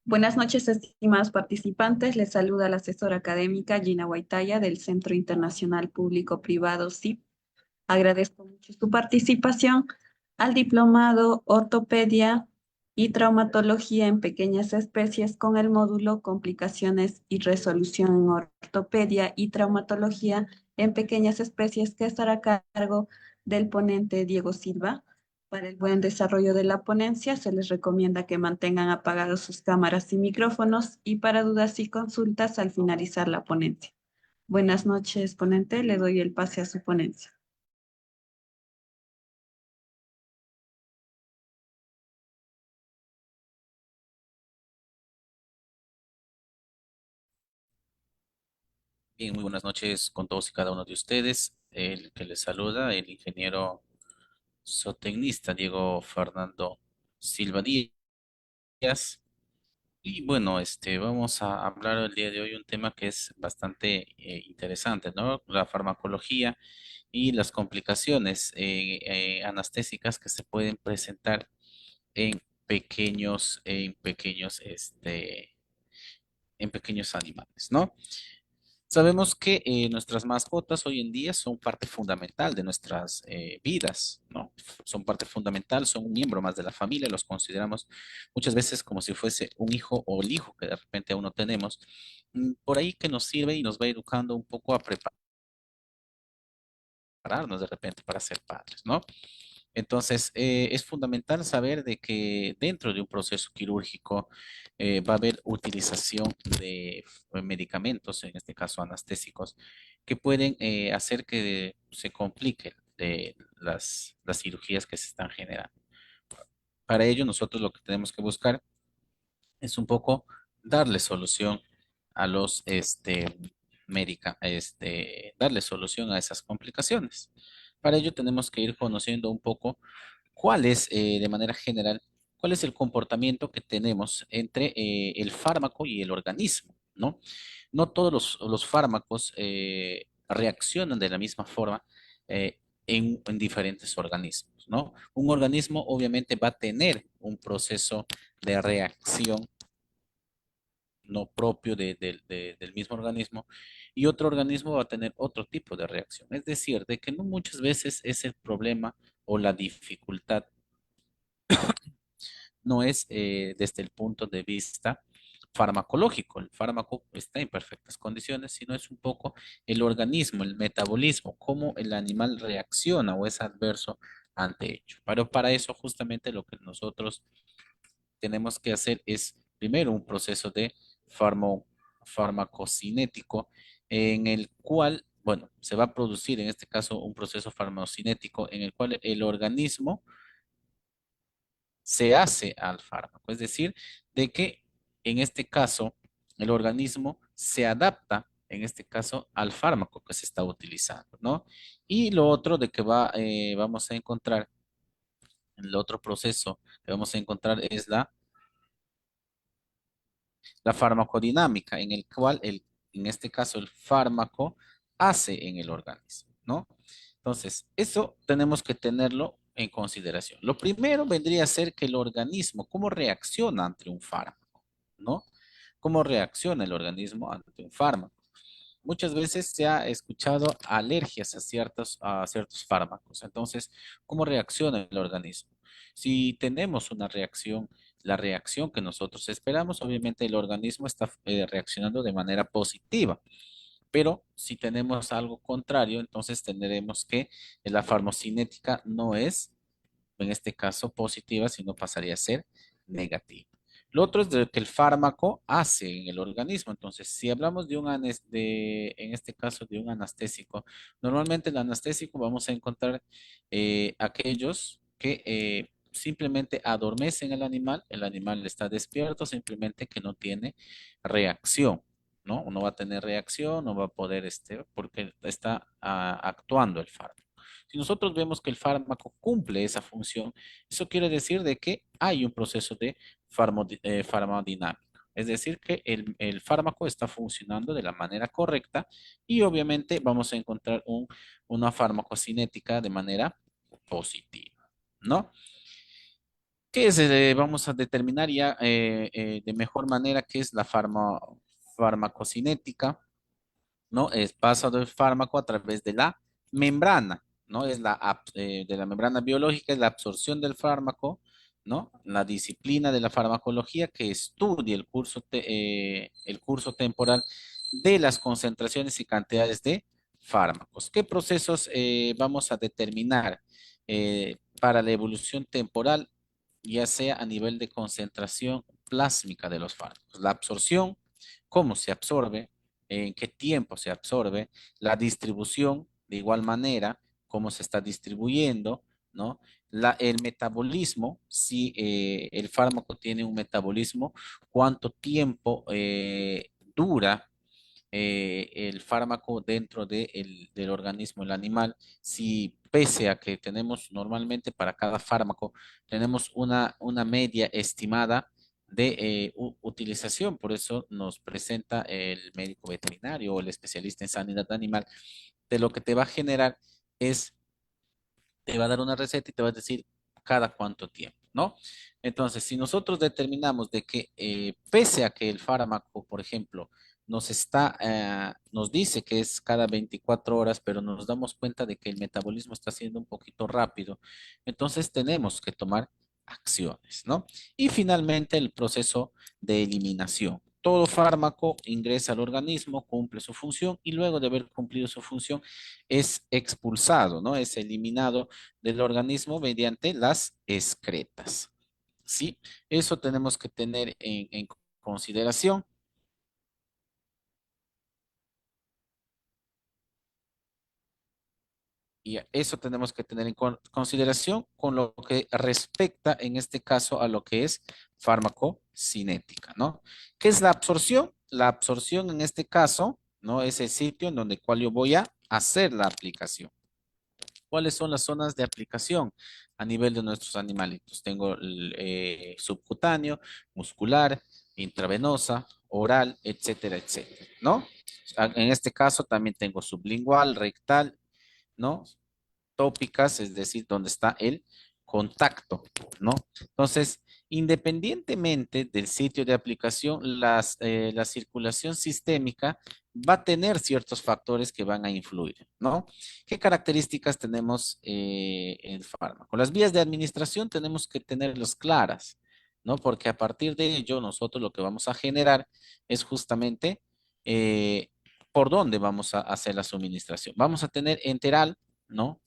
Buenas noches, estimados participantes. Les saluda la asesora académica Gina Guaitaya del Centro Internacional Público Privado CIP. Agradezco mucho su participación al diplomado Ortopedia y Traumatología en Pequeñas Especies con el módulo Complicaciones y Resolución en Ortopedia y Traumatología en Pequeñas Especies que estará a cargo del ponente Diego Silva. Para el buen desarrollo de la ponencia, se les recomienda que mantengan apagados sus cámaras y micrófonos y para dudas y consultas al finalizar la ponencia. Buenas noches, ponente. Le doy el pase a su ponencia. Bien, muy buenas noches con todos y cada uno de ustedes. El que les saluda, el ingeniero zootecnista Diego Fernando Silva Díaz. Y bueno, vamos a hablar el día de hoy un tema que es bastante interesante, ¿no? La farmacología y las complicaciones anestésicas que se pueden presentar en en pequeños animales, ¿no? Sabemos que nuestras mascotas hoy en día son parte fundamental de nuestras vidas, ¿no? Son parte fundamental, son un miembro más de la familia, los consideramos muchas veces como si fuese un hijo o el hijo que de repente aún no tenemos, por ahí que nos sirve y nos va educando un poco a prepararnos de repente para ser padres, ¿no? Entonces, es fundamental saber de que dentro de un proceso quirúrgico va a haber utilización de medicamentos, en este caso anestésicos, que pueden hacer que se compliquen las cirugías que se están generando. Para ello, nosotros lo que tenemos que buscar es un poco darle solución a darle solución a esas complicaciones. Para ello tenemos que ir conociendo un poco cuál es, de manera general, cuál es el comportamiento que tenemos entre el fármaco y el organismo, ¿no? No todos los fármacos reaccionan de la misma forma en diferentes organismos, ¿no? Un organismo obviamente va a tener un proceso de reacción no propio del mismo organismo y otro organismo va a tener otro tipo de reacción. Es decir, de que no muchas veces es el problema o la dificultad no es desde el punto de vista farmacológico. El fármaco está en perfectas condiciones, sino es un poco el organismo, el metabolismo, cómo el animal reacciona o es adverso ante ello. Pero para eso justamente lo que nosotros tenemos que hacer es primero un proceso de farmacocinético en el cual, bueno, se va a producir en este caso un proceso farmacocinético en el cual el organismo se hace al fármaco. Es decir, de que en este caso el organismo se adapta, en este caso, al fármaco que se está utilizando, ¿no? Y lo otro de que vamos a encontrar, el otro proceso que vamos a encontrar es la farmacodinámica, en el cual en este caso el fármaco hace en el organismo, ¿no? Entonces, eso tenemos que tenerlo en consideración. Lo primero vendría a ser que el organismo, cómo reacciona ante un fármaco, ¿no? ¿Cómo reacciona el organismo ante un fármaco? Muchas veces se ha escuchado alergias a ciertos fármacos. Entonces, ¿cómo reacciona el organismo? Si tenemos una reacción, la reacción que nosotros esperamos, obviamente el organismo está reaccionando de manera positiva. Pero si tenemos algo contrario, entonces tendremos que la farmocinética no es, en este caso, positiva, sino pasaría a ser negativa. Lo otro es de que el fármaco hace en el organismo. Entonces, si hablamos en este caso, de un anestésico, normalmente el anestésico vamos a encontrar aquellos que simplemente adormecen al animal, el animal está despierto, simplemente que no tiene reacción, ¿no? No va a tener reacción, no va a poder, porque está actuando el fármaco. Si nosotros vemos que el fármaco cumple esa función, eso quiere decir de que hay un proceso de farmodinámica. Es decir, que el fármaco está funcionando de la manera correcta y obviamente vamos a encontrar una farmacocinética de manera positiva, ¿no? ¿Qué es? Vamos a determinar ya de mejor manera qué es la farmacocinética, ¿no? Es paso del fármaco a través de la membrana, ¿no? Es de la membrana biológica, es la absorción del fármaco, ¿no? La disciplina de la farmacología que estudia el curso temporal de las concentraciones y cantidades de fármacos. ¿Qué procesos vamos a determinar para la evolución temporal, ya sea a nivel de concentración plásmica de los fármacos? La absorción, cómo se absorbe, en qué tiempo se absorbe, la distribución, de igual manera, cómo se está distribuyendo, ¿no? El metabolismo, si el fármaco tiene un metabolismo, cuánto tiempo dura el fármaco dentro del organismo del animal, si pese a que tenemos normalmente para cada fármaco, tenemos una media estimada de utilización, por eso nos presenta el médico veterinario o el especialista en sanidad animal, de lo que te va a generar es te va a dar una receta y te va a decir cada cuánto tiempo, ¿no? Entonces, si nosotros determinamos de que pese a que el fármaco, por ejemplo, nos dice que es cada 24 horas, pero nos damos cuenta de que el metabolismo está siendo un poquito rápido, entonces tenemos que tomar acciones, ¿no? Y finalmente el proceso de eliminación. Todo fármaco ingresa al organismo, cumple su función y luego de haber cumplido su función es expulsado, ¿no? Es eliminado del organismo mediante las excretas. ¿Sí? Eso tenemos que tener en consideración. Y eso tenemos que tener en consideración con lo que respecta, en este caso, a lo que es farmacocinética, ¿no? ¿Qué es la absorción? La absorción en este caso, ¿no? Es el sitio en donde cual yo voy a hacer la aplicación. ¿Cuáles son las zonas de aplicación a nivel de nuestros animalitos? Tengo el subcutáneo, muscular, intravenosa, oral, etcétera, etcétera, ¿no? En este caso también tengo sublingual, rectal, ¿no? Tópicas, es decir, donde está el contacto, ¿no? Entonces, independientemente del sitio de aplicación, la circulación sistémica va a tener ciertos factores que van a influir, ¿no? ¿Qué características tenemos en el fármaco? Las vías de administración tenemos que tenerlas claras, ¿no? Porque a partir de ello, nosotros lo que vamos a generar es justamente por dónde vamos a hacer la suministración. Vamos a tener enteral, ¿no?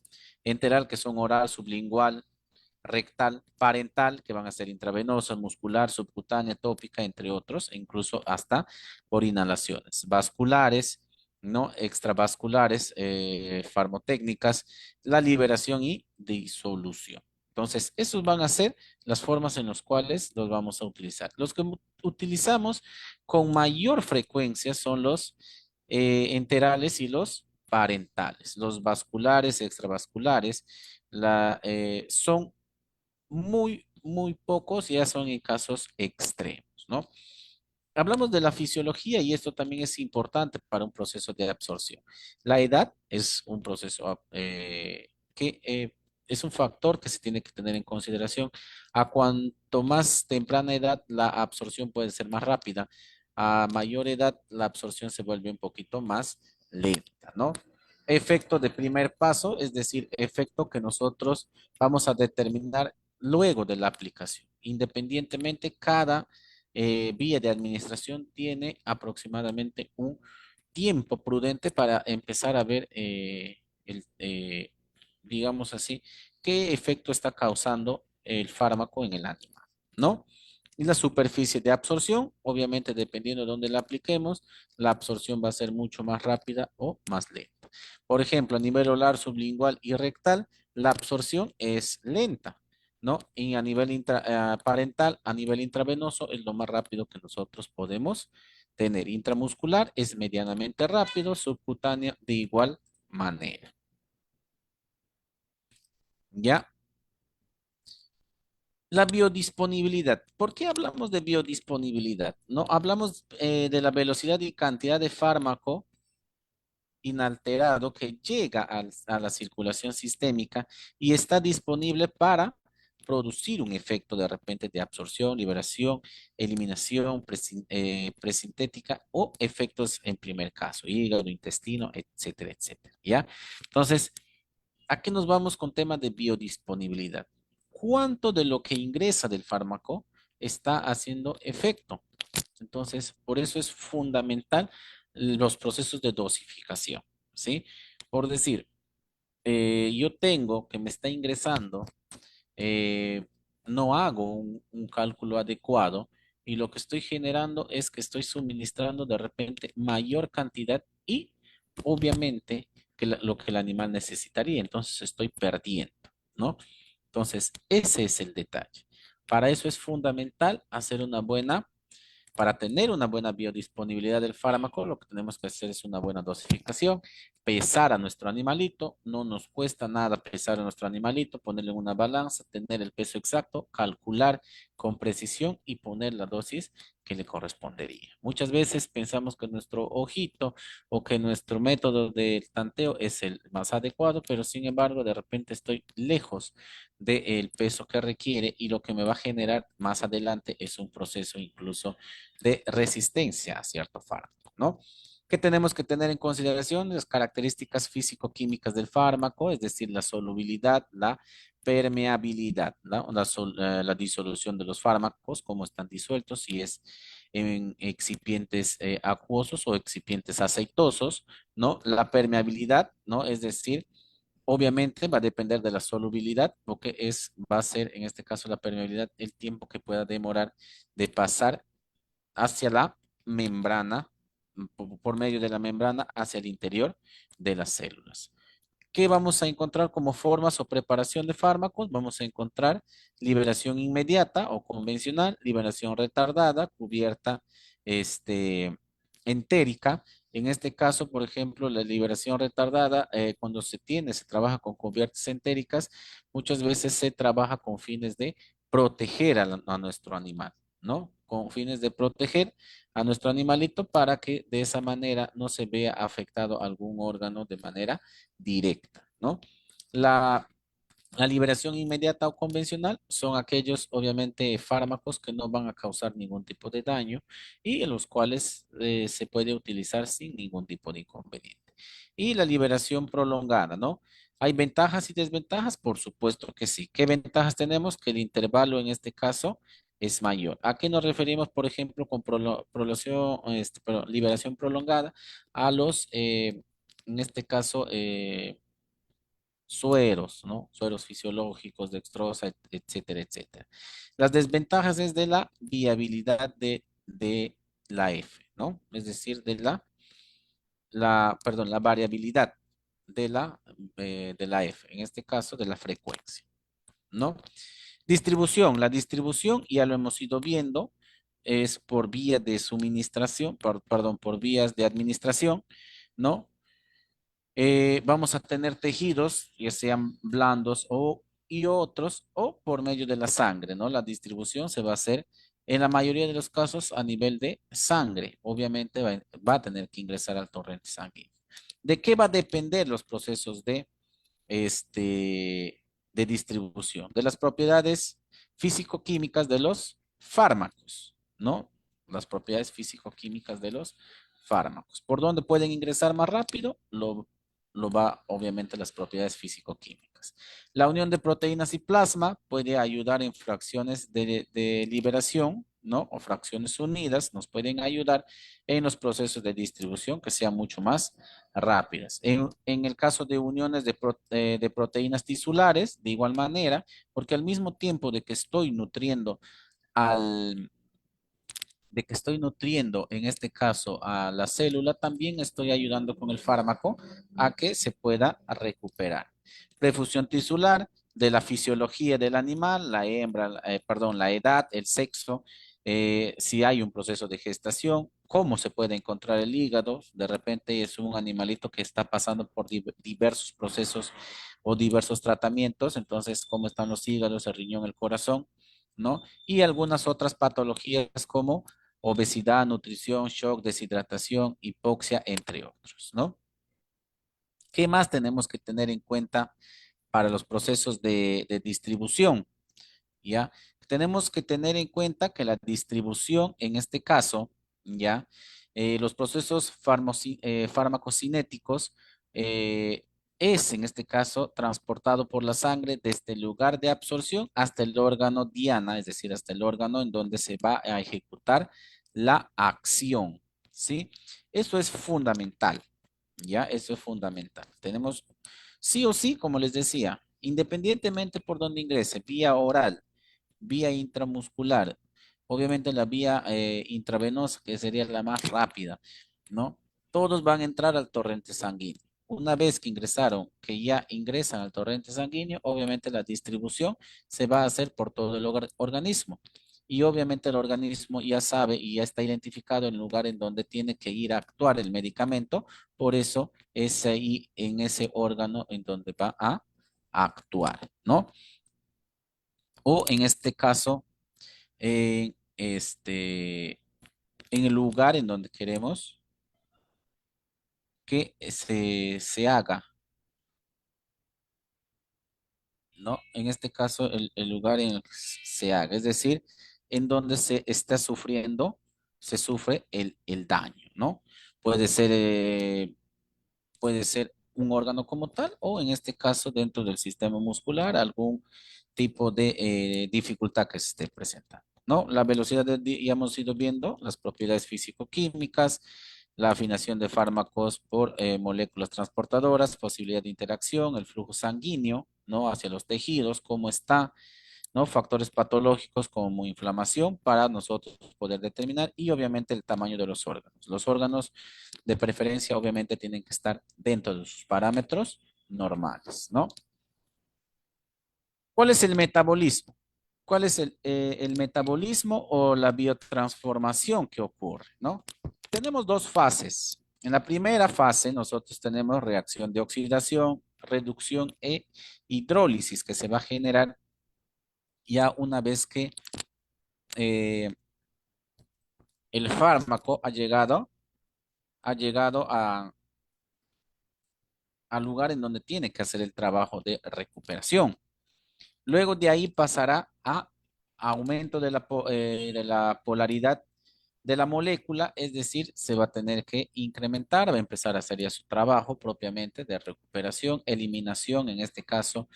Enteral, que son oral, sublingual, rectal, parental, que van a ser intravenosa, muscular, subcutánea, tópica, entre otros, e incluso hasta por inhalaciones. Vasculares, ¿no? Extravasculares, farmotécnicas, la liberación y disolución. Entonces, esos van a ser las formas en las cuales los vamos a utilizar. Los que utilizamos con mayor frecuencia son los enterales y los parentales. Los vasculares, extravasculares, son muy pocos, ya son en casos extremos, ¿no? Hablamos de la fisiología y esto también es importante para un proceso de absorción. La edad es un proceso que es un factor que se tiene que tener en consideración. A cuanto más temprana edad, la absorción puede ser más rápida. A mayor edad, la absorción se vuelve un poquito más lenta, ¿no? Efecto de primer paso, es decir, efecto que nosotros vamos a determinar luego de la aplicación. Independientemente, cada vía de administración tiene aproximadamente un tiempo prudente para empezar a ver, digamos así, qué efecto está causando el fármaco en el animal, ¿no? Y la superficie de absorción, obviamente dependiendo de dónde la apliquemos, la absorción va a ser mucho más rápida o más lenta. Por ejemplo, a nivel oral, sublingual y rectal, la absorción es lenta, ¿no? Y a nivel parental, a nivel intravenoso, es lo más rápido que nosotros podemos tener. Intramuscular es medianamente rápido, subcutánea de igual manera. ¿Ya? La biodisponibilidad. ¿Por qué hablamos de biodisponibilidad? No hablamos de la velocidad y cantidad de fármaco inalterado que llega a la circulación sistémica y está disponible para producir un efecto de repente de absorción, liberación, eliminación presintética o efectos en primer caso, hígado, intestino, etcétera, etcétera, ¿ya? Entonces, ¿a qué nos vamos con temas de biodisponibilidad? ¿Cuánto de lo que ingresa del fármaco está haciendo efecto? Entonces, por eso es fundamental los procesos de dosificación, ¿sí? Por decir, yo tengo que me está ingresando, eh, no hago un cálculo adecuado y lo que estoy generando es que estoy suministrando de repente mayor cantidad y obviamente que lo que el animal necesitaría, entonces estoy perdiendo, ¿no? Entonces, ese es el detalle. Para eso es fundamental hacer una buena para tener una buena biodisponibilidad del fármaco, lo que tenemos que hacer es una buena dosificación, pesar a nuestro animalito, no nos cuesta nada pesar a nuestro animalito, ponerle en una balanza, tener el peso exacto, calcular con precisión y poner la dosis que le correspondería. Muchas veces pensamos que nuestro ojito o que nuestro método de tanteo es el más adecuado, pero sin embargo de repente estoy lejos del peso que requiere y lo que me va a generar más adelante es un proceso incluso de resistencia a cierto fármaco, ¿no? ¿Qué tenemos que tener en consideración? Las características físico-químicas del fármaco, es decir, la solubilidad, la permeabilidad, ¿no? La disolución de los fármacos, cómo están disueltos, si es en excipientes acuosos o excipientes aceitosos, ¿no? La permeabilidad, ¿no? Es decir, obviamente va a depender de la solubilidad, porque va a ser en este caso la permeabilidad el tiempo que pueda demorar de pasar hacia la membrana, por medio de la membrana hacia el interior de las células. ¿Qué vamos a encontrar como formas o preparación de fármacos? Vamos a encontrar liberación inmediata o convencional, liberación retardada, cubierta entérica. En este caso, por ejemplo, la liberación retardada, cuando se trabaja con cubiertas entéricas, muchas veces se trabaja con fines de proteger a nuestro animal, ¿no? Con fines de proteger a nuestro animalito para que de esa manera no se vea afectado algún órgano de manera directa, ¿no? La, la liberación inmediata o convencional son aquellos, obviamente, fármacos que no van a causar ningún tipo de daño y en los cuales se puede utilizar sin ningún tipo de inconveniente. Y la liberación prolongada, ¿no? ¿Hay ventajas y desventajas? Por supuesto que sí. ¿Qué ventajas tenemos? Que el intervalo en este caso es mayor. ¿A qué nos referimos, por ejemplo, con liberación prolongada? A en este caso, sueros, ¿no? Sueros fisiológicos, dextrosa, etcétera, etcétera. Las desventajas es de la viabilidad de la F, ¿no? Es decir, perdón, la variabilidad de la F, en este caso de la frecuencia, ¿no? Distribución, la distribución, ya lo hemos ido viendo, es por vía de suministración, perdón, por vías de administración, ¿no? Vamos a tener tejidos, ya sean blandos y otros, o por medio de la sangre, ¿no? La distribución se va a hacer en la mayoría de los casos a nivel de sangre. Obviamente va a tener que ingresar al torrente sanguíneo. ¿De qué va a depender los procesos de distribución? De las propiedades físico-químicas de los fármacos, ¿no? Las propiedades físico-químicas de los fármacos. ¿Por dónde pueden ingresar más rápido? Lo va, obviamente, las propiedades físico-químicas. La unión de proteínas y plasma puede ayudar en fracciones de liberación, ¿no? O fracciones unidas nos pueden ayudar en los procesos de distribución que sean mucho más rápidas. En el caso de uniones de proteínas tisulares, de igual manera, porque al mismo tiempo al, de que estoy nutriendo, en este caso, a la célula, también estoy ayudando con el fármaco a que se pueda recuperar. Prefusión tisular de la fisiología del animal, la hembra, perdón, la edad, el sexo, si hay un proceso de gestación, cómo se puede encontrar el hígado. De repente es un animalito que está pasando por diversos procesos o diversos tratamientos, entonces cómo están los hígados, el riñón, el corazón, ¿no? Y algunas otras patologías como obesidad, nutrición, shock, deshidratación, hipoxia, entre otros, ¿no? ¿Qué más tenemos que tener en cuenta para los procesos de distribución? ¿ya? Tenemos que tener en cuenta que la distribución, en este caso, ¿ya? Los procesos farmacocinéticos eh, es, en este caso, transportado por la sangre desde el lugar de absorción hasta el órgano diana, es decir, hasta el órgano en donde se va a ejecutar la acción, ¿sí? Eso es fundamental, ¿ya? Eso es fundamental. Tenemos, sí o sí, como les decía, independientemente por donde ingrese, vía oral, vía intramuscular, obviamente la vía intravenosa, que sería la más rápida, ¿no? Todos van a entrar al torrente sanguíneo. Una vez que ingresaron, que ya ingresan al torrente sanguíneo, obviamente la distribución se va a hacer por todo el organismo. Y obviamente el organismo ya sabe y ya está identificado el lugar en donde tiene que ir a actuar el medicamento, por eso es ahí en ese órgano en donde va a actuar, ¿no? O en este caso, en en el lugar en donde queremos que se haga, ¿no? En este caso, el lugar en el que se haga, es decir, en donde se está sufriendo, se sufre el daño, ¿no? Puede ser, eh, puede ser un órgano como tal o en este caso dentro del sistema muscular algún tipo de dificultad que se esté presentando, ¿no? La velocidad ya hemos ido viendo, las propiedades físico-químicas, la afinación de fármacos por moléculas transportadoras, posibilidad de interacción, el flujo sanguíneo, ¿no? Hacia los tejidos, cómo está, ¿no? Factores patológicos como inflamación para nosotros poder determinar y obviamente el tamaño de los órganos. Los órganos de preferencia obviamente tienen que estar dentro de sus parámetros normales, ¿no? ¿Cuál es el metabolismo? ¿Cuál es el metabolismo o la biotransformación que ocurre, ¿no? Tenemos dos fases. En la primera fase nosotros tenemos reacción de oxidación, reducción e hidrólisis que se va a generar ya una vez que eh, el fármaco ha llegado al lugar en donde tiene que hacer el trabajo de recuperación. Luego de ahí pasará a aumento de la polaridad de la molécula, es decir, se va a tener que incrementar, va a empezar a hacer ya su trabajo propiamente de recuperación, eliminación, en este caso,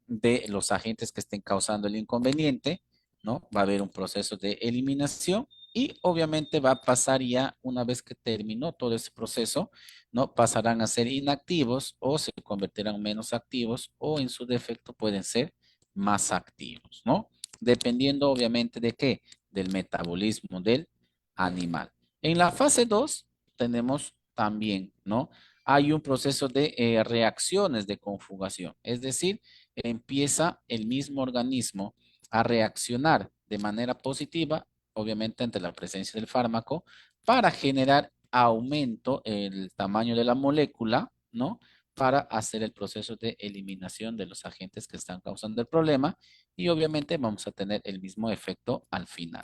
de los agentes que estén causando el inconveniente, ¿no? Va a haber un proceso de eliminación y obviamente va a pasar ya, una vez que terminó todo ese proceso, ¿no? Pasarán a ser inactivos o se convertirán menos activos o en su defecto pueden ser más activos, ¿no? Dependiendo obviamente de qué, del metabolismo del animal. En la fase 2 tenemos también, ¿no? Hay un proceso de reacciones de conjugación, es decir, empieza el mismo organismo a reaccionar de manera positiva, obviamente ante la presencia del fármaco, para generar aumento el tamaño de la molécula, ¿no? Para hacer el proceso de eliminación de los agentes que están causando el problema y obviamente vamos a tener el mismo efecto al final.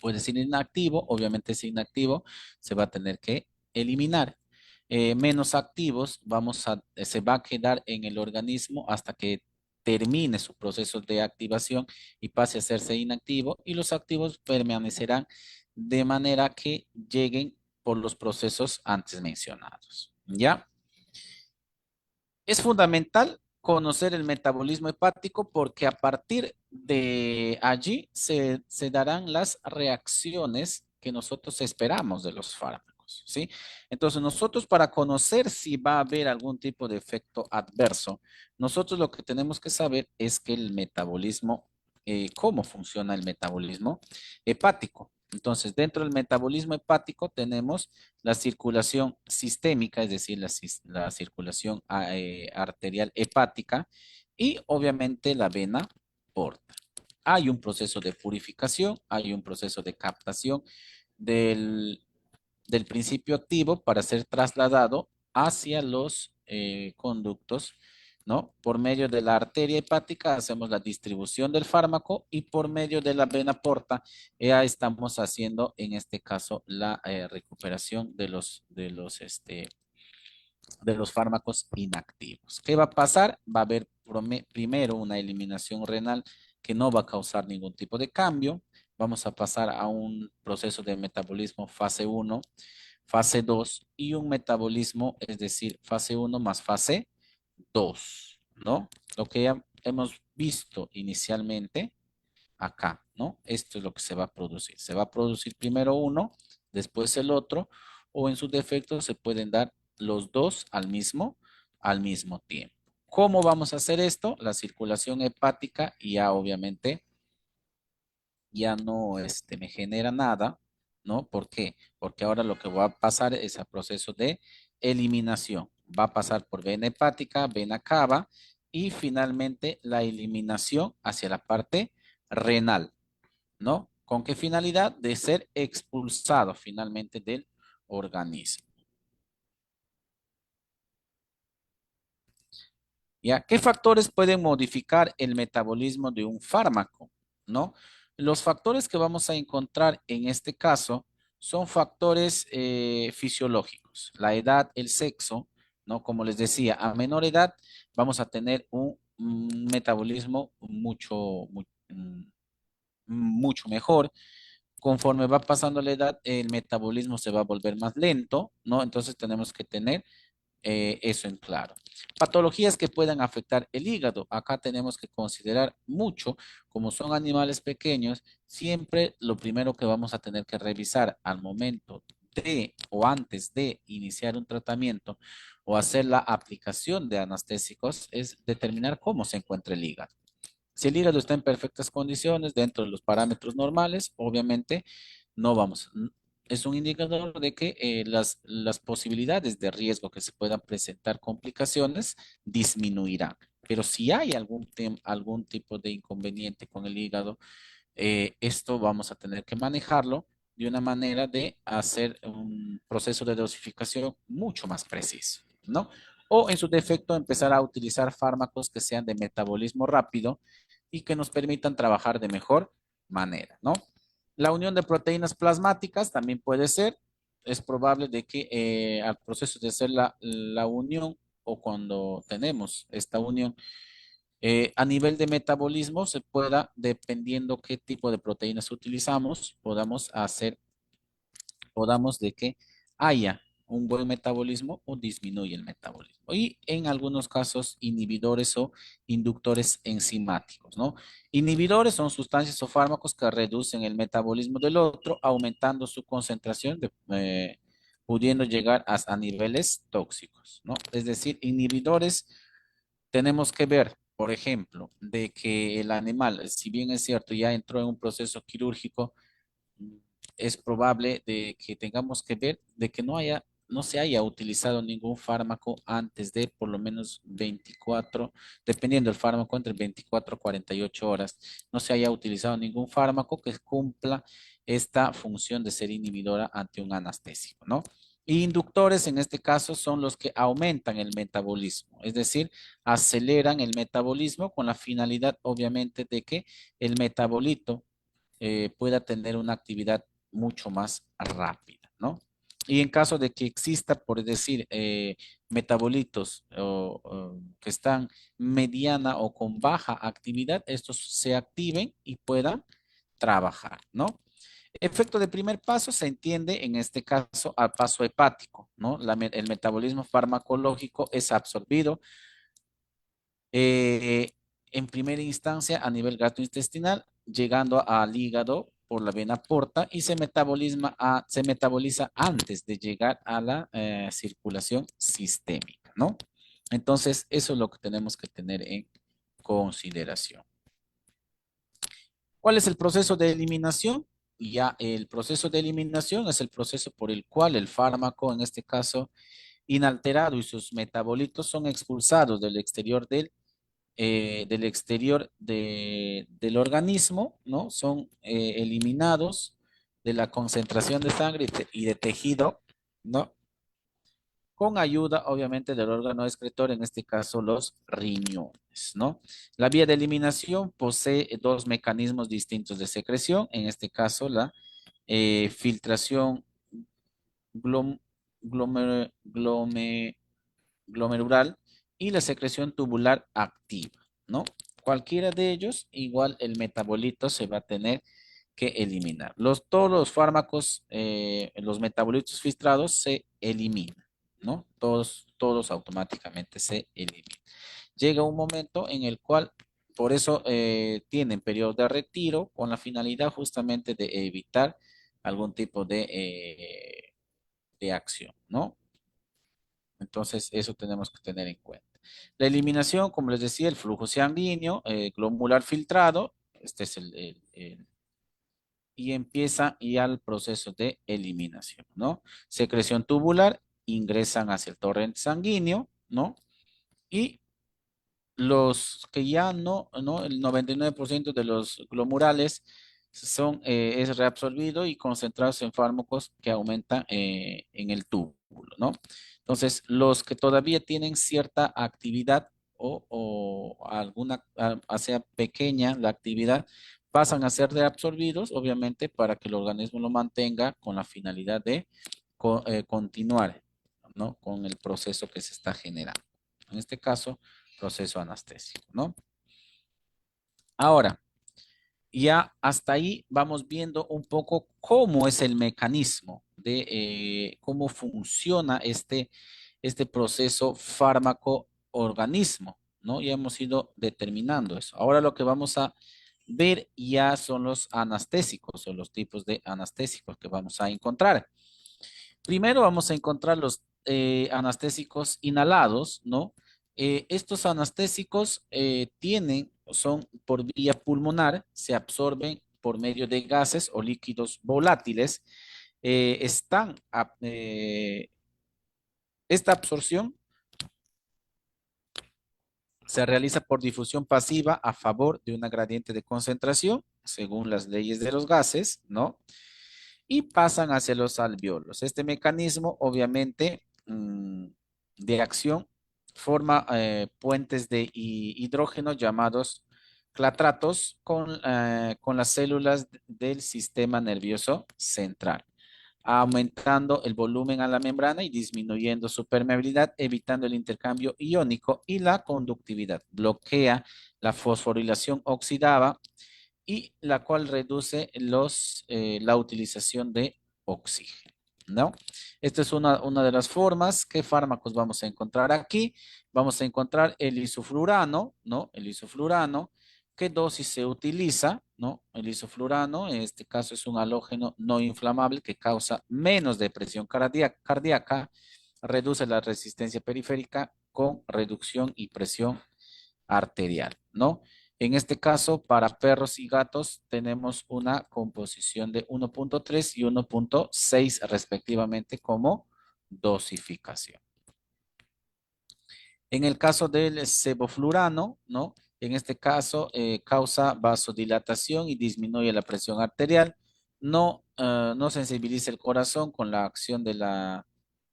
Puede ser inactivo, obviamente si inactivo se va a tener que eliminar. Menos activos se va a quedar en el organismo hasta que termine su proceso de activación y pase a hacerse inactivo y los activos permanecerán de manera que lleguen por los procesos antes mencionados. ¿Ya? Es fundamental conocer el metabolismo hepático porque a partir de allí se darán las reacciones que nosotros esperamos de los fármacos, ¿sí? Entonces, nosotros para conocer si va a haber algún tipo de efecto adverso, nosotros lo que tenemos que saber es que el metabolismo, cómo funciona el metabolismo hepático. Entonces, dentro del metabolismo hepático tenemos la circulación sistémica, es decir, la circulación arterial hepática y obviamente la vena porta. Hay un proceso de purificación, hay un proceso de captación del, del principio activo para ser trasladado hacia los conductos, ¿no? Por medio de la arteria hepática hacemos la distribución del fármaco y por medio de la vena porta ya estamos haciendo en este caso la recuperación de los fármacos inactivos. ¿Qué va a pasar? Va a haber primero una eliminación renal que no va a causar ningún tipo de cambio. Vamos a pasar a un proceso de metabolismo fase uno, fase 2 y un metabolismo, es decir, fase uno más fase 2, ¿no? Lo que ya hemos visto inicialmente acá, ¿no? Esto es lo que se va a producir. Se va a producir primero uno, después el otro, o en su defecto se pueden dar los dos al mismo tiempo. ¿Cómo vamos a hacer esto? La circulación hepática ya obviamente ya no me genera nada, ¿no? ¿Por qué? Porque ahora lo que va a pasar es el proceso de eliminación. Va a pasar por vena hepática, vena cava y finalmente la eliminación hacia la parte renal, ¿no? ¿Con qué finalidad? De ser expulsado finalmente del organismo. ¿Ya? ¿Qué factores pueden modificar el metabolismo de un fármaco? ¿No? Los factores que vamos a encontrar en este caso son factores fisiológicos, la edad, el sexo, ¿no? Como les decía, a menor edad vamos a tener un metabolismo mucho mejor. Conforme va pasando la edad, el metabolismo se va a volver más lento, ¿no? Entonces tenemos que tener eso en claro. Patologías que puedan afectar el hígado. Acá tenemos que considerar mucho, como son animales pequeños, siempre lo primero que vamos a tener que revisar al momento de o antes de iniciar un tratamiento o hacer la aplicación de anestésicos es determinar cómo se encuentra el hígado. Si el hígado está en perfectas condiciones, dentro de los parámetros normales, obviamente no vamos. Es un indicador de que las posibilidades de riesgo que se puedan presentar complicaciones disminuirán. Pero si hay algún tipo de inconveniente con el hígado, esto vamos a tener que manejarlo de una manera de hacer un proceso de dosificación mucho más preciso, ¿no? O en su defecto empezar a utilizar fármacos que sean de metabolismo rápido y que nos permitan trabajar de mejor manera, ¿no? La unión de proteínas plasmáticas también puede ser, es probable de que al proceso de hacer la unión o cuando tenemos esta unión, a nivel de metabolismo se pueda, dependiendo qué tipo de proteínas utilizamos, podamos de que haya un buen metabolismo o disminuye el metabolismo. Y en algunos casos, inhibidores o inductores enzimáticos, ¿no? Inhibidores son sustancias o fármacos que reducen el metabolismo del otro, aumentando su concentración, pudiendo llegar a niveles tóxicos, ¿no? Es decir, inhibidores tenemos que ver, por ejemplo, de que el animal, si bien es cierto, ya entró en un proceso quirúrgico, mm, es probable de que tengamos que ver de que no se haya utilizado ningún fármaco antes de por lo menos 24, dependiendo del fármaco, entre 24 y 48 horas, no se haya utilizado ningún fármaco que cumpla esta función de ser inhibidora ante un anestésico, ¿no? Y inductores en este caso son los que aumentan el metabolismo, es decir, aceleran el metabolismo con la finalidad obviamente de que el metabolito pueda tener una actividad mucho más rápida, ¿no? Y en caso de que exista, por decir, metabolitos que están mediana o con baja actividad, estos se activen y puedan trabajar, ¿no? Efecto de primer paso se entiende en este caso al paso hepático, ¿no? El metabolismo farmacológico es absorbido eh, en primera instancia a nivel gastrointestinal, llegando al hígado por la vena porta y se metaboliza antes de llegar a la circulación sistémica, ¿no? Entonces, eso es lo que tenemos que tener en consideración. ¿Cuál es el proceso de eliminación? Ya el proceso de eliminación es el proceso por el cual el fármaco, en este caso inalterado y sus metabolitos son expulsados del exterior del organismo, ¿no? Son eliminados de la concentración de sangre y de tejido, ¿no? Con ayuda, obviamente, del órgano excretor, en este caso los riñones, ¿no? La vía de eliminación posee dos mecanismos distintos de secreción, en este caso la filtración glom- glomer- glome- glomerular y la secreción tubular activa, ¿no? cualquiera de ellos, igual el metabolito se va a tener que eliminar. Todos los fármacos, los metabolitos filtrados se eliminan, ¿no? Todos automáticamente se eliminan. Llega un momento en el cual, por eso tienen periodos de retiro con la finalidad justamente de evitar algún tipo de acción, ¿no? Entonces, eso tenemos que tener en cuenta. La eliminación, como les decía, el flujo sanguíneo, glomerular filtrado, este es y empieza ya el proceso de eliminación, ¿no? Secreción tubular, ingresan hacia el torrente sanguíneo, ¿no? Y los que ya no, el 99% de los glomurales es reabsorbido y concentrados en fármacos que aumentan en el túbulo, ¿no? Entonces, los que todavía tienen cierta actividad o alguna, sea pequeña la actividad, pasan a ser reabsorbidos, obviamente, para que el organismo lo mantenga con la finalidad de continuar, ¿no? Con el proceso que se está generando. En este caso, proceso anestésico, ¿no? Ahora, ya hasta ahí vamos viendo un poco cómo es el mecanismo de cómo funciona este proceso fármaco-organismo, ¿no? Ya hemos ido determinando eso. Ahora lo que vamos a ver ya son los anestésicos o los tipos de anestésicos que vamos a encontrar. Primero vamos a encontrar los anestésicos inhalados, ¿no? Estos anestésicos son por vía pulmonar, se absorben por medio de gases o líquidos volátiles. Esta absorción se realiza por difusión pasiva a favor de una gradiente de concentración, según las leyes de los gases, ¿no? Y pasan hacia los alvéolos. Este mecanismo, obviamente, de acción forma puentes de hidrógeno llamados clatratos con las células del sistema nervioso central, aumentando el volumen a la membrana y disminuyendo su permeabilidad, evitando el intercambio iónico y la conductividad. Bloquea la fosforilación oxidada y la cual reduce la utilización de oxígeno, ¿no? Esta es una de las formas. ¿Qué fármacos vamos a encontrar aquí? Vamos a encontrar el isoflurano, ¿no? El isoflurano. ¿Qué dosis se utiliza? ¿No? El isoflurano, en este caso, es un halógeno no inflamable que causa menos depresión cardíaca, reduce la resistencia periférica con reducción y presión arterial, ¿no? En este caso, para perros y gatos tenemos una composición de 1.3 y 1.6 respectivamente como dosificación. En el caso del sevoflurano, ¿no? En este caso causa vasodilatación y disminuye la presión arterial. No sensibiliza el corazón con la acción de la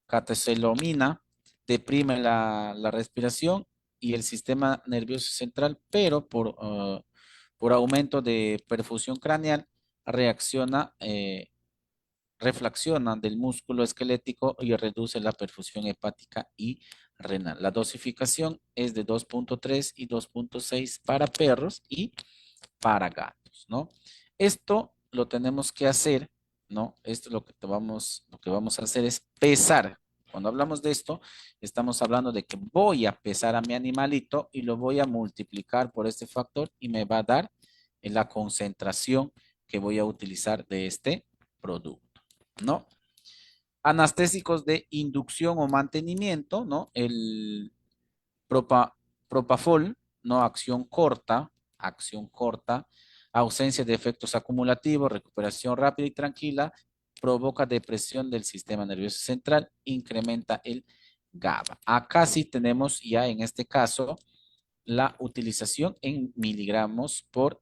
catecolamina, deprime la respiración y el sistema nervioso central, pero por aumento de perfusión craneal reacciona, reflexiona del músculo esquelético y reduce la perfusión hepática y renal. La dosificación es de 2.3 y 2.6 para perros y para gatos, ¿no? Esto lo tenemos que hacer, ¿no? Esto lo que vamos a hacer es pesar. Cuando hablamos de esto, estamos hablando de que voy a pesar a mi animalito y lo voy a multiplicar por este factor y me va a dar la concentración que voy a utilizar de este producto, ¿no? Anestésicos de inducción o mantenimiento, ¿no? El propa, propafol, ¿no? Acción corta, ausencia de efectos acumulativos, recuperación rápida y tranquila, provoca depresión del sistema nervioso central, incrementa el GABA. Acá sí tenemos ya en este caso la utilización en miligramos por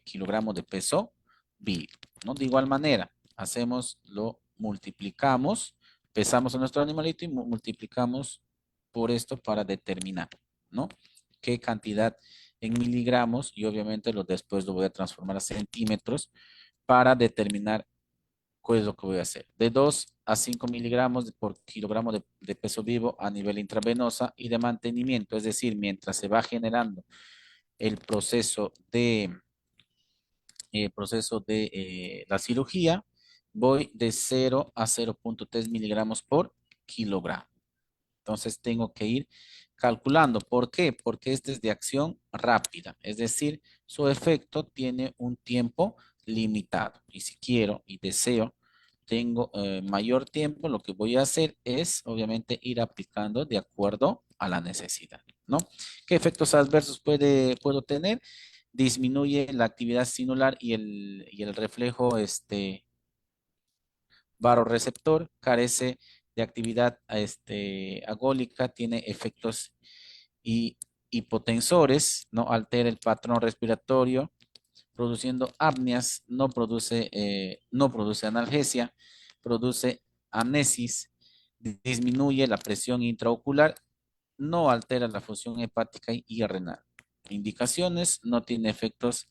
kilogramo de peso vivo, ¿no? De igual manera, lo multiplicamos, pesamos a nuestro animalito y multiplicamos por esto para determinar, ¿no? Qué cantidad en miligramos y obviamente después lo voy a transformar a centímetros para determinar ¿qué es lo que voy a hacer? De 2 a 5 miligramos por kilogramo de peso vivo a nivel intravenosa y de mantenimiento, es decir, mientras se va generando el proceso de la cirugía, voy de 0 a 0,3 miligramos por kilogramo. Entonces tengo que ir calculando. ¿Por qué? Porque este es de acción rápida, es decir, su efecto tiene un tiempo limitado. Y si quiero y deseo, tengo mayor tiempo, lo que voy a hacer es, obviamente, ir aplicando de acuerdo a la necesidad, ¿no? ¿Qué efectos adversos puedo tener? Disminuye la actividad sinular y el reflejo varoreceptor, carece de actividad agólica, tiene efectos y hipotensores, no altera el patrón respiratorio, produciendo apneas, no produce analgesia, produce anesis, disminuye la presión intraocular, no altera la función hepática y renal. Indicaciones, no tiene efectos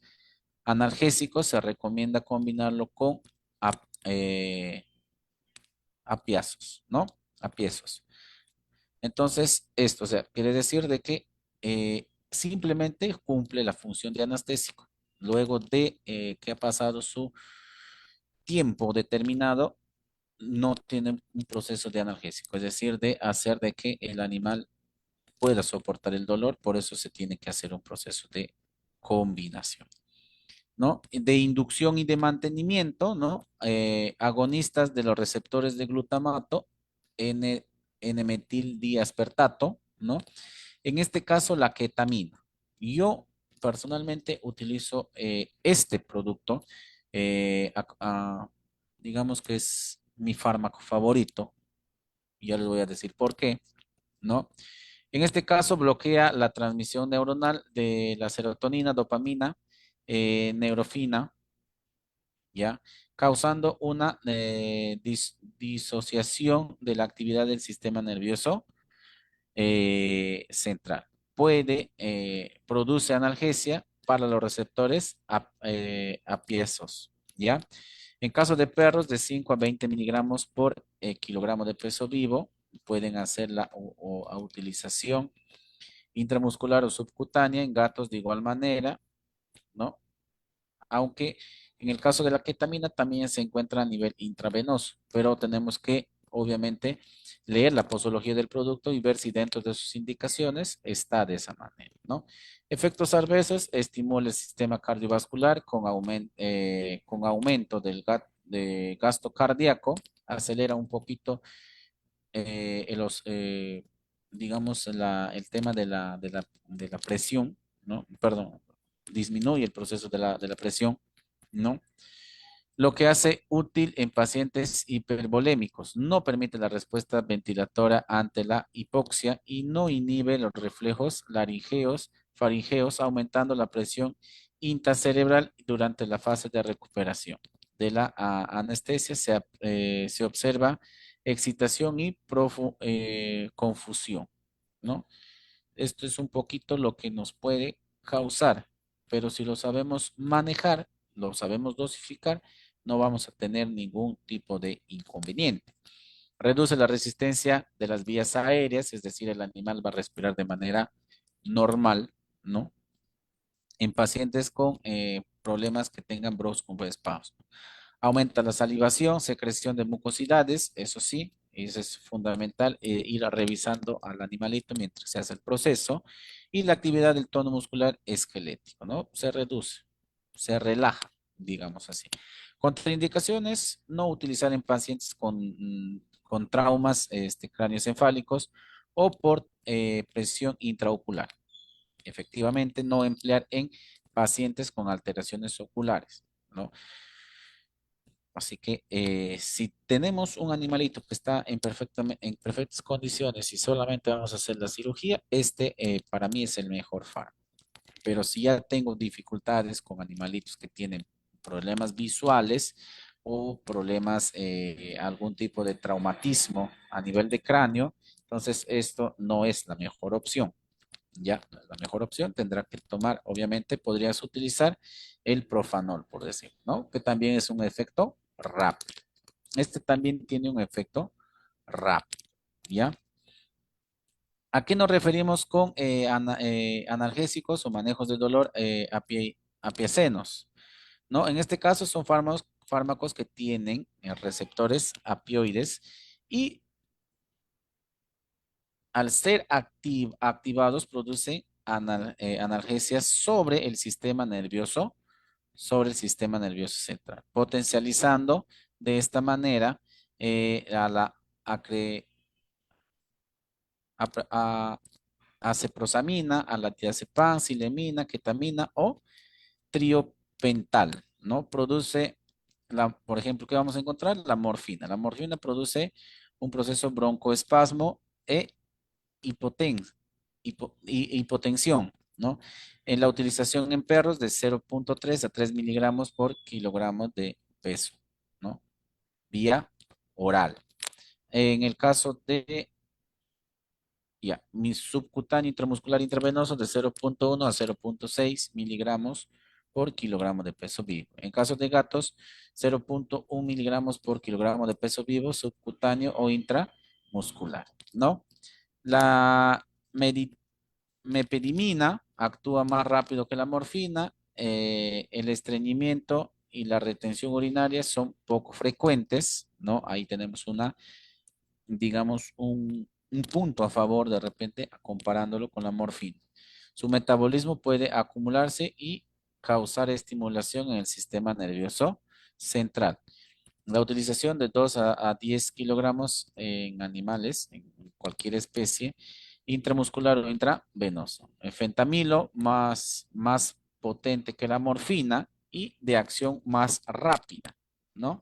analgésicos, se recomienda combinarlo con eh, apiazos, ¿no? Apiezos. Entonces, esto, o sea, quiere decir de que simplemente cumple la función de anestésico. Luego de que ha pasado su tiempo determinado, no tiene un proceso de analgésico, es decir, de hacer de que el animal pueda soportar el dolor, por eso se tiene que hacer un proceso de combinación, ¿no? De inducción y de mantenimiento, ¿no? Agonistas de los receptores de glutamato, N, N-metildiaspertato, ¿no? En este caso, la ketamina. Yo personalmente utilizo este producto, digamos que es mi fármaco favorito, ya les voy a decir por qué, ¿no? En este caso, bloquea la transmisión neuronal de la serotonina, dopamina, neurofina, ¿ya? Causando una disociación de la actividad del sistema nervioso central. Produce analgesia para los receptores apiezos, ¿ya? En caso de perros, de 5 a 20 miligramos por kilogramo de peso vivo, pueden hacer la utilización intramuscular o subcutánea. En gatos de igual manera, ¿no? Aunque en el caso de la ketamina también se encuentra a nivel intravenoso, pero tenemos que, obviamente, leer la posología del producto y ver si dentro de sus indicaciones está de esa manera, ¿no? Efectos adversos: estimula el sistema cardiovascular con aumento de gasto cardíaco, acelera un poquito digamos, el tema de la presión, ¿no? Perdón, disminuye el proceso de la presión, ¿no? Lo que hace útil en pacientes hipervolémicos. No permite la respuesta ventilatoria ante la hipoxia y no inhibe los reflejos laringeos, faringeos, aumentando la presión intracerebral durante la fase de recuperación. De la anestesia se observa excitación y confusión, ¿no? Esto es un poquito lo que nos puede causar, pero si lo sabemos manejar, lo sabemos dosificar, no vamos a tener ningún tipo de inconveniente. Reduce la resistencia de las vías aéreas, es decir, el animal va a respirar de manera normal, ¿no? En pacientes con problemas que tengan broncoespasmos. Aumenta la salivación, secreción de mucosidades, eso sí, eso es fundamental, ir revisando al animalito mientras se hace el proceso, y la actividad del tono muscular esquelético, ¿no? Se reduce, se relaja, digamos así. Contraindicaciones: no utilizar en pacientes con traumas cráneoencefálicos o por presión intraocular. Efectivamente, no emplear en pacientes con alteraciones oculares, ¿no? Así que si tenemos un animalito que está en perfectas condiciones y solamente vamos a hacer la cirugía, para mí es el mejor fármaco. Pero si ya tengo dificultades con animalitos que tienen problemas visuales o problemas, algún tipo de traumatismo a nivel de cráneo, entonces esto no es la mejor opción. Ya, no es la mejor opción, tendrá que tomar, obviamente podrías utilizar el profanol, por decir, ¿no? Que también es un efecto rápido. Este también tiene un efecto rápido, ¿ya? ¿A qué nos referimos con analgésicos o manejos de dolor apiacenos? ¿No? En este caso son fármacos que tienen receptores apioides y al ser activados producen analgesias sobre el sistema nervioso central, potencializando de esta manera a la acre- a aceprosamina, a la diazepam, silemina, ketamina o triopental, ¿no? Produce, por ejemplo, ¿qué vamos a encontrar? La morfina. La morfina produce un proceso broncoespasmo e hipotensión, ¿no? En la utilización en perros de 0,3 a 3 miligramos por kilogramo de peso, ¿no? Vía oral. En el caso de mi subcutáneo intramuscular intravenoso de 0,1 a 0,6 miligramos por kilogramo de peso vivo. En caso de gatos, 0,1 miligramos por kilogramo de peso vivo subcutáneo o intramuscular, ¿no? La mepedimina actúa más rápido que la morfina. El estreñimiento y la retención urinaria son poco frecuentes, ¿no? Ahí tenemos digamos, un punto a favor de repente comparándolo con la morfina. Su metabolismo puede acumularse y causar estimulación en el sistema nervioso central. La utilización de 2 a 10 kilogramos en animales, en cualquier especie, intramuscular o intravenoso. El fentanilo más potente que la morfina y de acción más rápida, ¿no?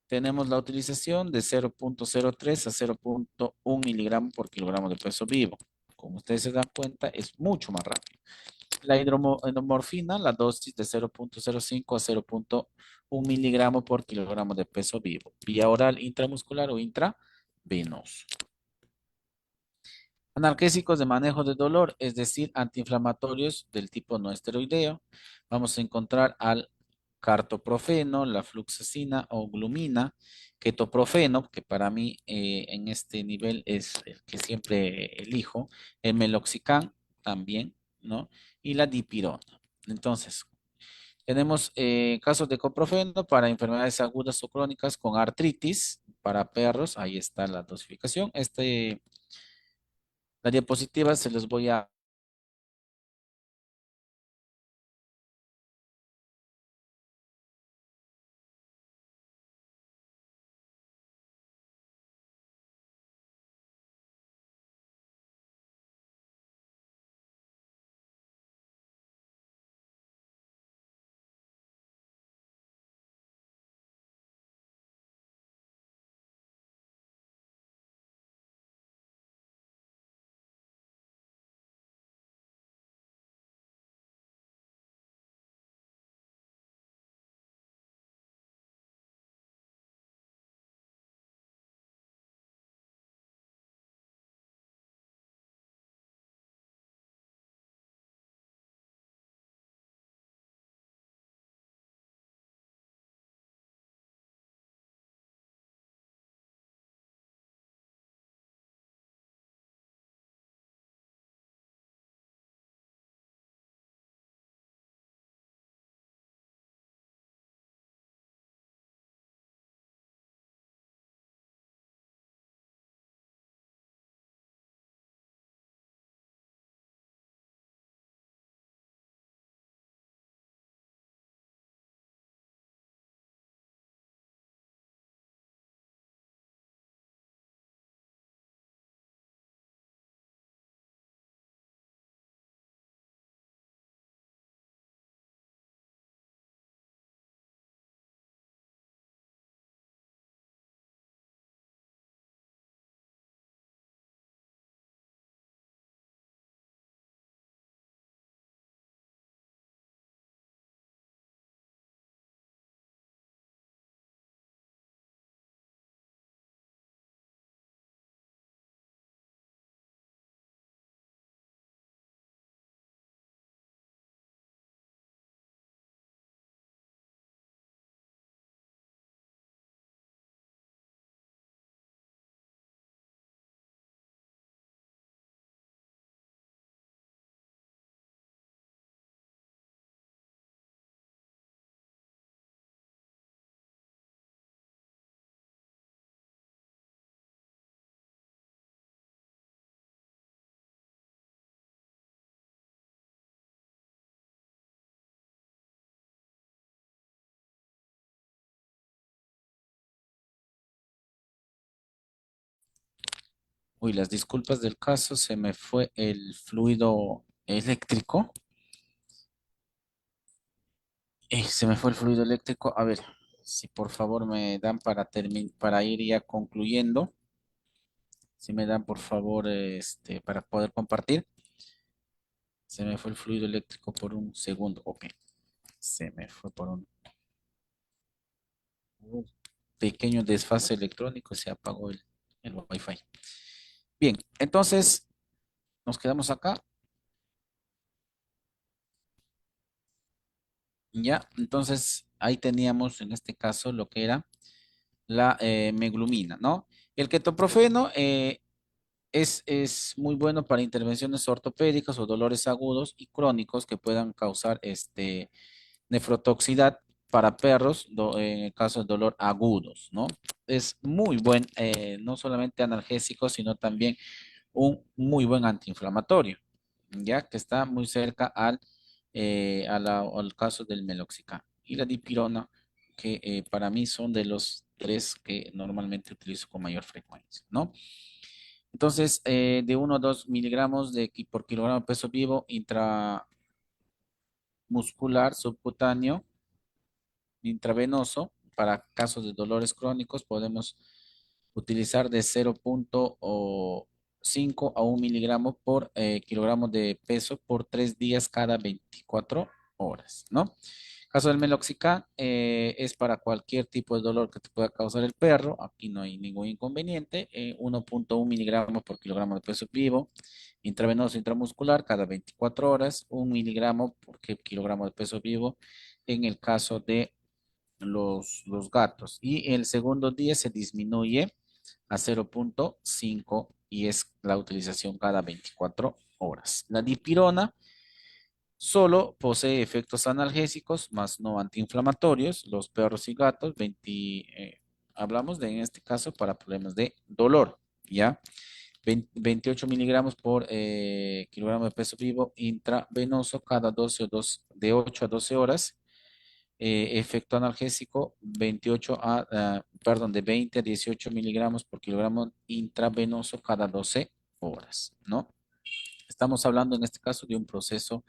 Tenemos la utilización de 0,03 a 0,1 miligramo por kilogramo de peso vivo. Como ustedes se dan cuenta, es mucho más rápido. La hidromorfina, la dosis de 0,05 a 0,1 miligramo por kilogramo de peso vivo, vía oral, intramuscular o intravenoso. Analgésicos de manejo de dolor, es decir, antiinflamatorios del tipo no esteroideo. Vamos a encontrar al cartoprofeno, la fluoxacina o glumina, ketoprofeno, que para mí en este nivel es el que siempre elijo, el meloxicam también, ¿no? Y la dipirona. Entonces, tenemos casos de coprofeno para enfermedades agudas o crónicas con artritis para perros. Ahí está la dosificación. La diapositiva se los voy a Uy, las disculpas del caso, se me fue el fluido eléctrico. Se me fue el fluido eléctrico. A ver, si por favor me dan para ir ya concluyendo. Si me dan por favor para poder compartir. Se me fue el fluido eléctrico por un segundo. Ok. Se me fue por un pequeño desfase electrónico. Se apagó el Wi-Fi. Bien, entonces nos quedamos acá. Ya, entonces ahí teníamos en este caso lo que era la meglumina, ¿no? El ketoprofeno es muy bueno para intervenciones ortopédicas o dolores agudos y crónicos que puedan causar nefrotoxicidad para perros en el caso de dolor agudos, ¿no? Es muy buen, no solamente analgésico, sino también un muy buen antiinflamatorio, ya que está muy cerca al caso del meloxicam. Y la dipirona, que para mí son de los tres que normalmente utilizo con mayor frecuencia, ¿no? Entonces, de 1 a 2 miligramos por kilogramo de peso vivo intramuscular subcutáneo intravenoso. Para casos de dolores crónicos podemos utilizar de 0,5 a 1 miligramo por kilogramo de peso por 3 días cada 24 horas, ¿no? Caso del meloxicam, es para cualquier tipo de dolor que te pueda causar el perro. Aquí no hay ningún inconveniente. 1,1 miligramos por kilogramo de peso vivo, intravenoso intramuscular cada 24 horas, 1 miligramo por kilogramo de peso vivo en el caso de los gatos. Y el segundo día se disminuye a 0,5 y es la utilización cada 24 horas. La dipirona solo posee efectos analgésicos, más no antiinflamatorios. Los perros y gatos, hablamos de en este caso para problemas de dolor, ¿ya? 28 miligramos por kilogramo de peso vivo intravenoso cada 12 o 2, de 8 a 12 horas. Efecto analgésico 20 a 18 miligramos por kilogramo intravenoso cada 12 horas, ¿no? Estamos hablando en este caso de un procesos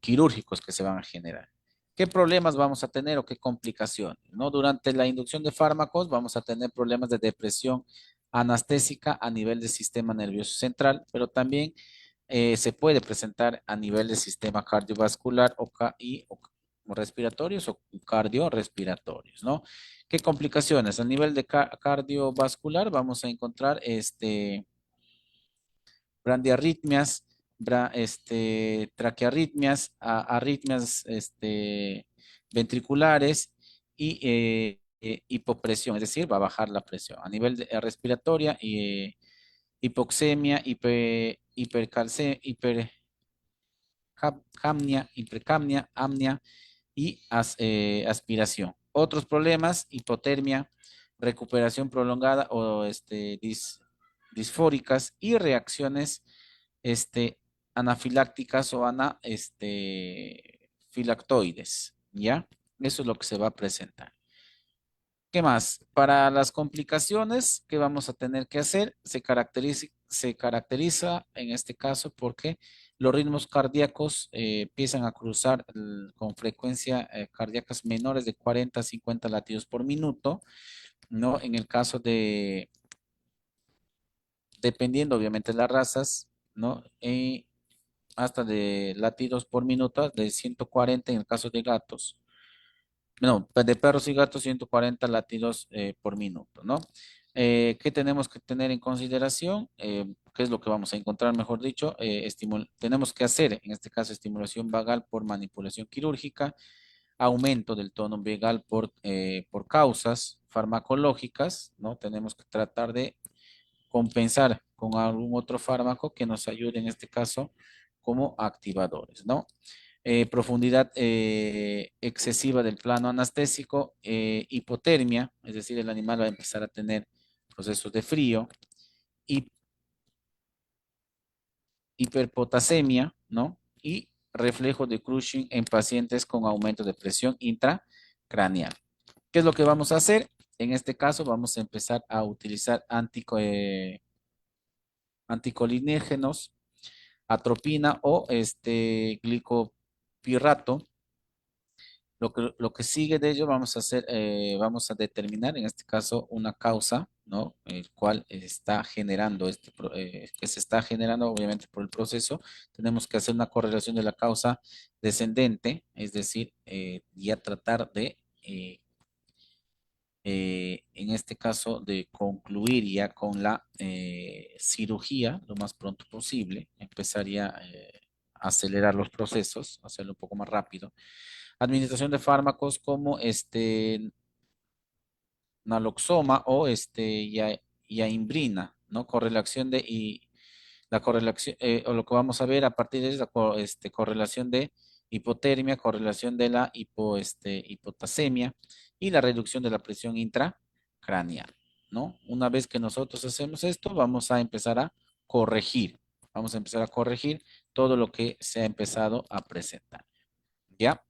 quirúrgicos que se van a generar. ¿Qué problemas vamos a tener o qué complicaciones? ¿No? Durante la inducción de fármacos vamos a tener problemas de depresión anestésica a nivel del sistema nervioso central, pero también se puede presentar a nivel del sistema cardiovascular o respiratorios o cardiorrespiratorios, ¿no? ¿Qué complicaciones? A nivel de cardiovascular vamos a encontrar brandiarritmias, traquearritmias, arritmias ventriculares y hipopresión, es decir, va a bajar la presión. A nivel respiratoria, hipoxemia, hipercapnia, apnea y aspiración. Otros problemas, hipotermia, recuperación prolongada o disfóricas y reacciones anafilácticas o filactoides, ¿ya? Eso es lo que se va a presentar. ¿Qué más? Para las complicaciones que vamos a tener que hacer, se caracteriza en este caso porque los ritmos cardíacos empiezan a cruzar con frecuencia cardíacas menores de 40 a 50 latidos por minuto, ¿no? En el caso dependiendo obviamente de las razas, ¿no? Hasta de latidos por minuto, de 140 en el caso de gatos. No, de perros y gatos 140 latidos por minuto, ¿no? ¿Qué tenemos que tener en consideración? ¿Qué es lo que vamos a encontrar, mejor dicho? Tenemos que hacer, en este caso, estimulación vagal por manipulación quirúrgica, aumento del tono vagal por causas farmacológicas, ¿no? Tenemos que tratar de compensar con algún otro fármaco que nos ayude, en este caso, como activadores, ¿no? Profundidad excesiva del plano anestésico, hipotermia, es decir, el animal va a empezar a tener procesos de frío, y hiperpotasemia, ¿no? Y reflejo de Cushing en pacientes con aumento de presión intracraneal. ¿Qué es lo que vamos a hacer? en este caso vamos a empezar a utilizar anticolinégenos, atropina o glicopirato. Lo que sigue de ello vamos a hacer, vamos a determinar en este caso una causa, ¿no? El cual está generando que se está generando obviamente por el proceso. Tenemos que hacer una correlación de la causa descendente, es decir, ya tratar de, en este caso, de concluir ya con la cirugía lo más pronto posible, empezar ya a acelerar los procesos, hacerlo un poco más rápido. Administración de fármacos como naloxona o yaimbrina, ¿no? Correlación y la correlación, o lo que vamos a ver a partir de es la correlación de hipotermia, correlación de la hipotasemia y la reducción de la presión intracraneal, ¿no? Una vez que nosotros hacemos esto, vamos a empezar a corregir. Vamos a empezar a corregir todo lo que se ha empezado a presentar. ¿Ya?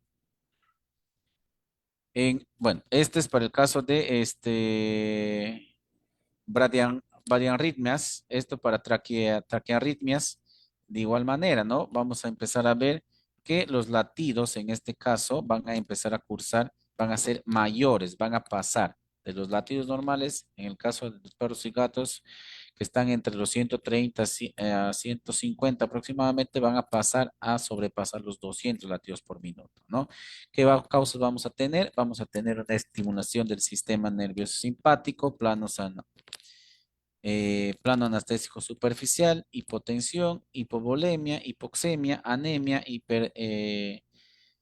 Bueno, este es para el caso de bradiarritmias, esto para traquearritmias, de igual manera, ¿no? Vamos a empezar a ver que los latidos en este caso van a empezar a cursar, van a ser mayores, van a pasar de los latidos normales, en el caso de los perros y gatos, que están entre los 130 a 150 aproximadamente, van a pasar a sobrepasar los 200 latidos por minuto, ¿no? ¿Qué causas vamos a tener? Vamos a tener una estimulación del sistema nervioso simpático, plano anestésico superficial, hipotensión, hipovolemia, hipoxemia, anemia,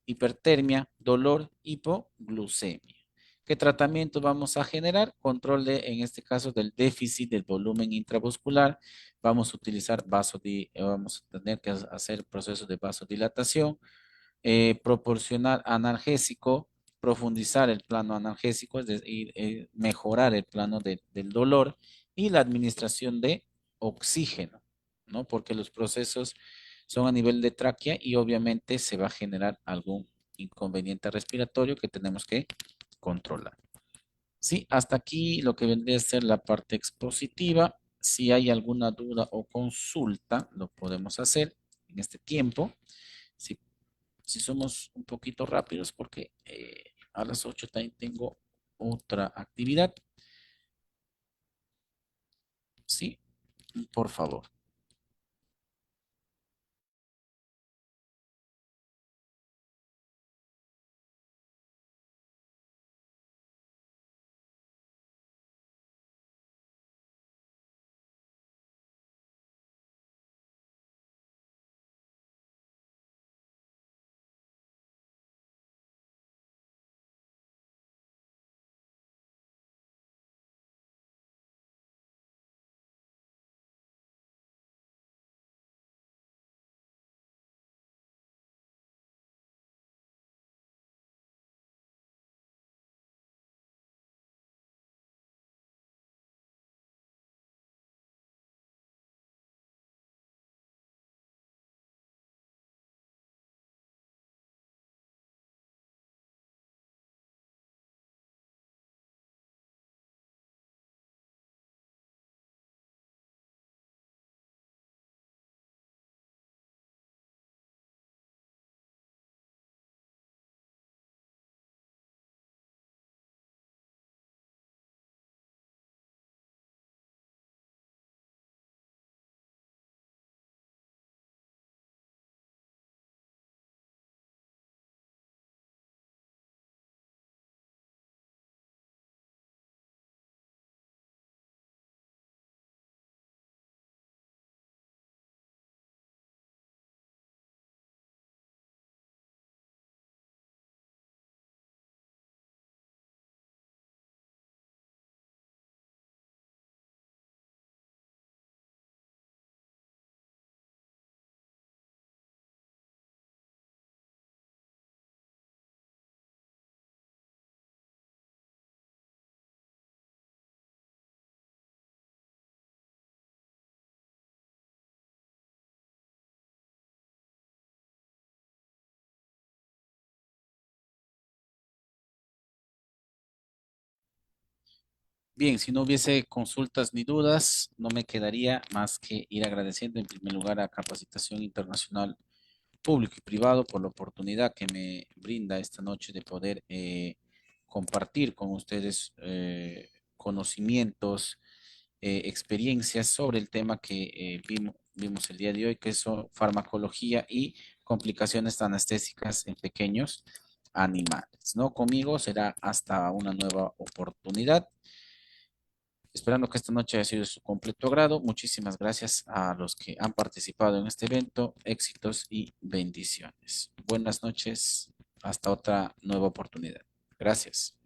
hipertermia, dolor, hipoglucemia. ¿Qué tratamiento vamos a generar? Control en este caso, del déficit del volumen intravascular. Vamos a utilizar vamos a tener que hacer procesos de vasodilatación, proporcionar analgésico, profundizar el plano analgésico, es decir, mejorar el plano del dolor y la administración de oxígeno, ¿no? Porque los procesos son a nivel de tráquea y obviamente se va a generar algún inconveniente respiratorio que tenemos que controlar. Sí, hasta aquí lo que vendría a ser la parte expositiva. Si hay alguna duda o consulta, lo podemos hacer en este tiempo. Si si somos un poquito rápidos porque a las 8 también tengo otra actividad. Sí, por favor. Bien, si no hubiese consultas ni dudas, no me quedaría más que ir agradeciendo en primer lugar a Capacitación Internacional Público y Privado por la oportunidad que me brinda esta noche de poder compartir con ustedes conocimientos, experiencias sobre el tema que vimos el día de hoy, que son farmacología y complicaciones anestésicas en pequeños animales, ¿no? Conmigo será hasta una nueva oportunidad. Esperando que esta noche haya sido de su completo agrado. Muchísimas gracias a los que han participado en este evento. Éxitos y bendiciones. Buenas noches. Hasta otra nueva oportunidad. Gracias.